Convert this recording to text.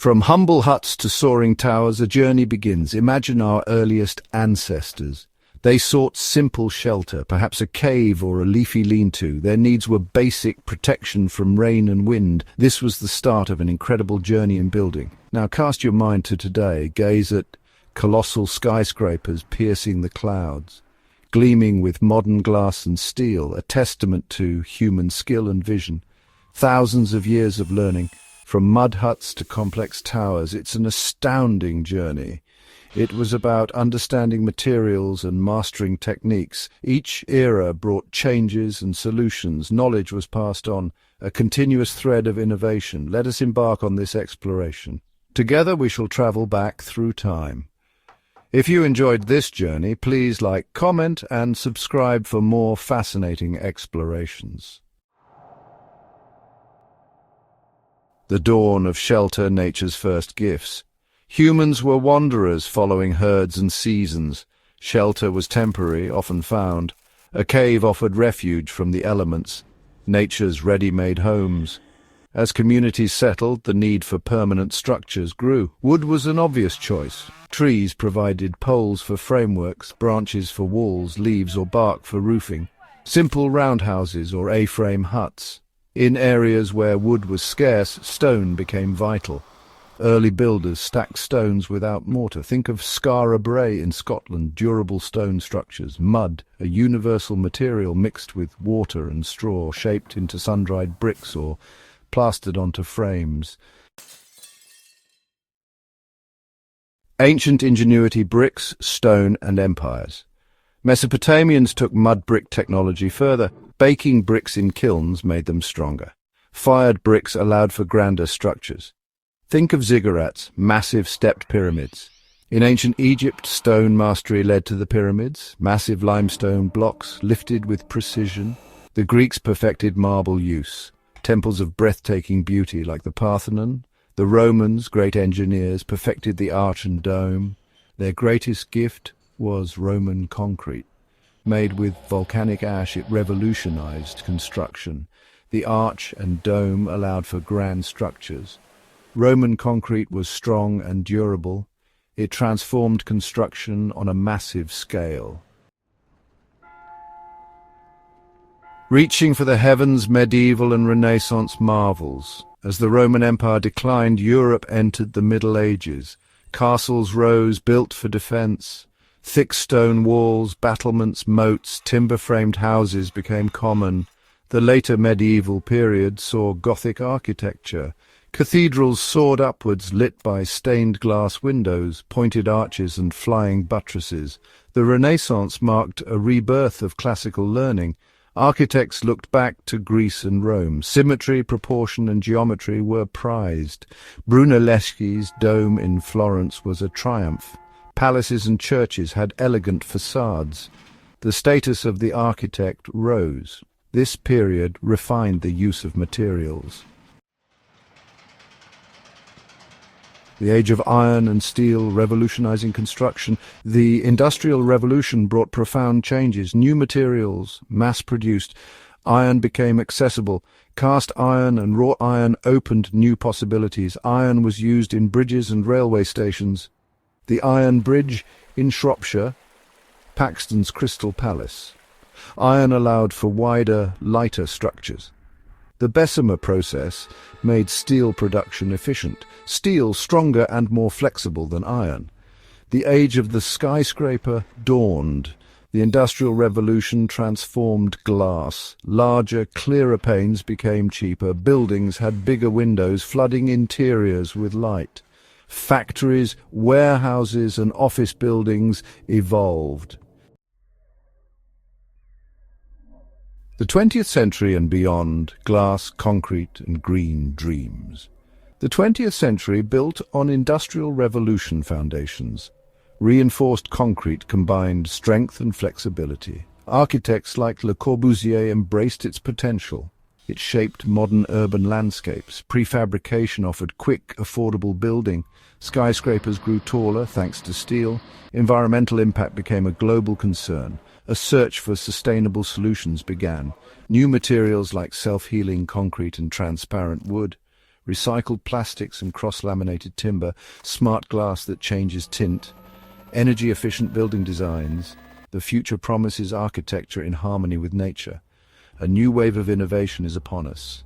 From humble huts to soaring towers, a journey begins. Imagine our earliest ancestors. They sought simple shelter, perhaps a cave or a leafy lean-to. Their needs were basic protection from rain and wind. This was the start of an incredible journey in building. Now cast your mind to today. Gaze at colossal skyscrapers piercing the clouds, gleaming with modern glass and steel, a testament to human skill and vision. Thousands of years of learning, from mud huts to complex towers. It's an astounding journey. It was about understanding materials and mastering techniques. Each era brought changes and solutions. Knowledge was passed on, a continuous thread of innovation. Let us embark on this exploration. Together we shall travel back through time. If you enjoyed this journey, please like, comment, and subscribe for more fascinating explorations. The dawn of shelter, nature's first gifts. Humans were wanderers following herds and seasons. Shelter was temporary, often found. A cave offered refuge from the elements, nature's ready-made homes. As communities settled, the need for permanent structures grew. Wood was an obvious choice. Trees provided poles for frameworks, branches for walls, leaves or bark for roofing. Simple roundhouses or A-frame huts. In areas where wood was scarce, stone became vital. Early builders stacked stones without mortar. Think of Skara Brae in Scotland, durable stone structures. Mud, a universal material mixed with water and straw, shaped into sun-dried bricks or plastered onto frames. Ancient ingenuity, bricks, stone and empires. Mesopotamians took mud brick technology further. Baking bricks in kilns made them stronger. Fired bricks allowed for grander structures. Think of ziggurats, massive stepped pyramids. In ancient Egypt, stone mastery led to the pyramids, massive limestone blocks lifted with precision. The Greeks perfected marble use, temples of breathtaking beauty like the Parthenon. The Romans, great engineers, perfected the arch and dome. Their greatest gift was Roman concrete. Made with volcanic ash, it revolutionized construction. The arch and dome allowed for grand structures. Roman concrete was strong and durable. It transformed construction on a massive scale. Reaching for the heavens, medieval and Renaissance marvels. As the Roman Empire declined, Europe entered the Middle Ages. Castles rose, built for defense. Thick stone walls, battlements, moats, timber-framed houses became common. The later medieval period saw Gothic architecture. Cathedrals soared upwards, lit by stained glass windows, pointed arches and flying buttresses. The Renaissance marked a rebirth of classical learning. Architects looked back to Greece and Rome. Symmetry, proportion and geometry were prized. Brunelleschi's dome in Florence was a triumph. Palaces and churches had elegant facades. The status of the architect rose. This period refined the use of materials. The age of iron and steel, revolutionizing construction. The Industrial Revolution brought profound changes. New materials, mass-produced. Iron became accessible. Cast iron and wrought iron opened new possibilities. Iron was used in bridges and railway stations. The Iron Bridge in Shropshire, Paxton's Crystal Palace. Iron allowed for wider, lighter structures. The Bessemer process made steel production efficient. Steel stronger and more flexible than iron. The age of the skyscraper dawned. The Industrial Revolution transformed glass. Larger, clearer panes became cheaper. Buildings had bigger windows, flooding interiors with light. Factories, warehouses and office buildings evolved. The 20th century and beyond, glass, concrete and green dreams. The 20th century built on Industrial Revolution foundations. Reinforced concrete combined strength and flexibility. Architects like Le Corbusier embraced its potential. It shaped modern urban landscapes. Prefabrication offered quick, affordable building. Skyscrapers grew taller thanks to steel. Environmental impact became a global concern. A search for sustainable solutions began. New materials like self-healing concrete and transparent wood. recycled plastics and cross-laminated timber, smart glass that changes tint, energy-efficient building designs. The future promises architecture in harmony with nature. A new wave of innovation is upon us.